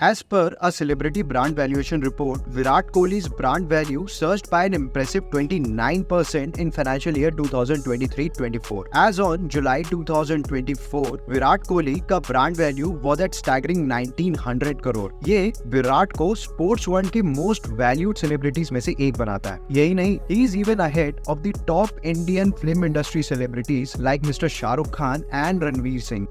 As per a celebrity brand valuation report, Virat Kohli's brand value surged by an impressive 29% in financial year 2023-24. As on July 2024, Virat Kohli का brand value was at staggering 1900 crore. ये विराट को sports world के most valued celebrities में से एक बनाता है। यही नहीं, he is even ahead of the top Indian film industry celebrities like Mr. Shah Rukh Khan and Ranveer Singh.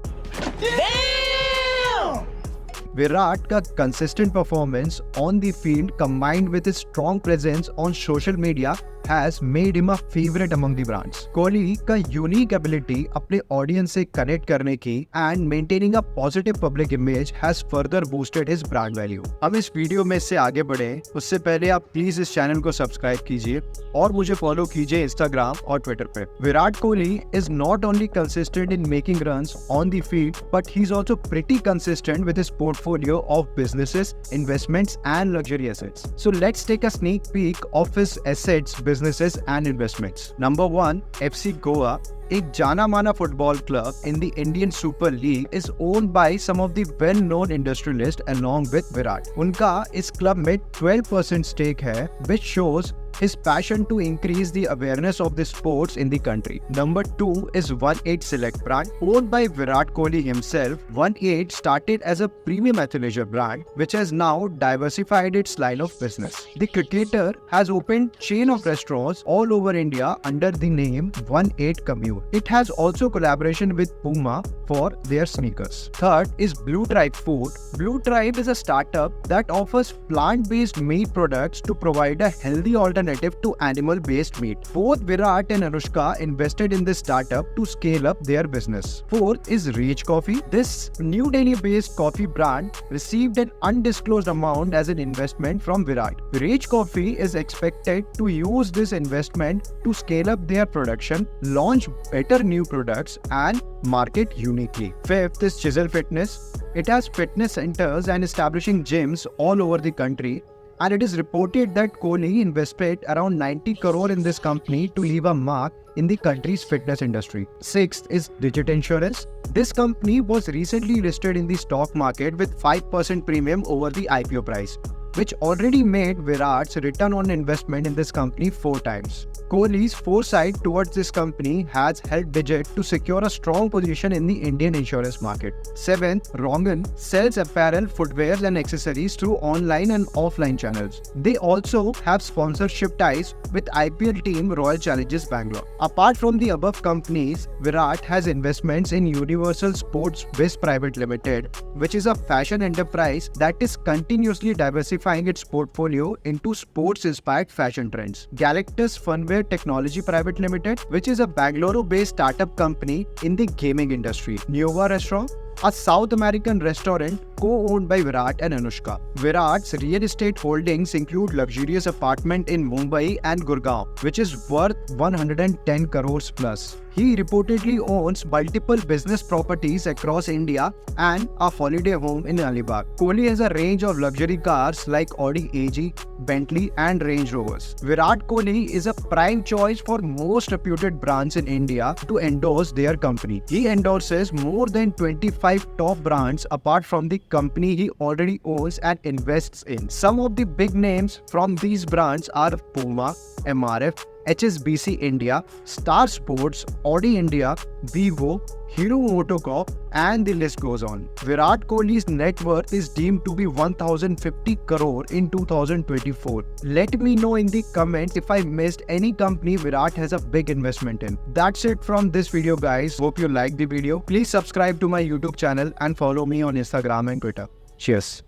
Virat ka consistent performance on the field combined with his strong presence on social media has made him a favorite among the brands. Kohli का unique ability अपने audience से connect करने की and maintaining a positive public image has further boosted his brand value. हम इस video में इससे आगे बढ़े उससे पहले आप प्लीज इस चैनल को सब्सक्राइब कीजिए और मुझे फॉलो कीजिए इंस्टाग्राम और ट्विटर पे। Virat Kohli is not only consistent in making runs on the field, but he's also pretty consistent with his portfolio of businesses, investments and luxury assets. So let's take a sneak peek of his assets, businesses and investments. Number 1, FC Goa, एक जाना माना football club in the Indian Super League, is owned by some of the well-known industrialists along with Virat. उनका इस club में 12% stake है, which shows his passion to increase the awareness of the sports in the country. Number 2 is 1-8 Select brand, owned by Virat Kohli himself. 1-8 started as a premium athleisure brand, which has now diversified its line of business. The cricketer has opened chain of restaurants all over India under the name 1-8 Commute. It has also collaboration with Puma for their sneakers. Third is Blue Tribe Food. Blue Tribe is a startup that offers plant-based meat products to provide a healthy alternative to animal-based meat. Both Virat and Anushka invested in this startup to scale up their business. Fourth is Rage Coffee. This New Delhi-based coffee brand received an undisclosed amount as an investment from Virat. Rage Coffee is expected to use this investment to scale up their production, launch better new products and market uniquely. Fifth is Chisel Fitness. It has fitness centers and establishing gyms all over the country, and it is reported that Kohli invested around 90 crore in this company to leave a mark in the country's fitness industry. Sixth is Digit Insurance. This company was recently listed in the stock market with 5% premium over the IPO price, which already made Virat's return on investment in this company 4 times. Kohli's foresight towards this company has helped Digit to secure a strong position in the Indian insurance market. 7th, Rongan sells apparel, footwear and accessories through online and offline channels. They also have sponsorship ties with IPL team Royal Challengers Bangalore. Apart from the above companies, Virat has investments in Universal Sports Biz Private Limited, which is a fashion enterprise that is continuously diversifying its portfolio into sports-inspired fashion trends. Galactus Funwear Technology Private Limited, which is a Bangalore-based startup company in the gaming industry. Nova Restaurant, a South American restaurant co-owned by Virat and Anushka. Virat's real estate holdings include luxurious apartment in Mumbai and Gurgaon, which is worth 110 crores plus. He reportedly owns multiple business properties across India and a holiday home in Alibag. Kohli has a range of luxury cars like Audi AG, Bentley and Range Rovers. Virat Kohli is a prime choice for most reputed brands in India to endorse their company. He endorses more than 25 top brands apart from the company he already owns and invests in. Some of the big names from these brands are Puma, MRF, HSBC India, Star Sports, Audi India, Vivo, Hero MotoCorp, and the list goes on. Virat Kohli's net worth is deemed to be 1050 crore in 2024. Let me know in the comments if I missed any company Virat has a big investment in. That's it from this video guys. Hope you liked the video. Please subscribe to my YouTube channel and follow me on Instagram and Twitter. Cheers.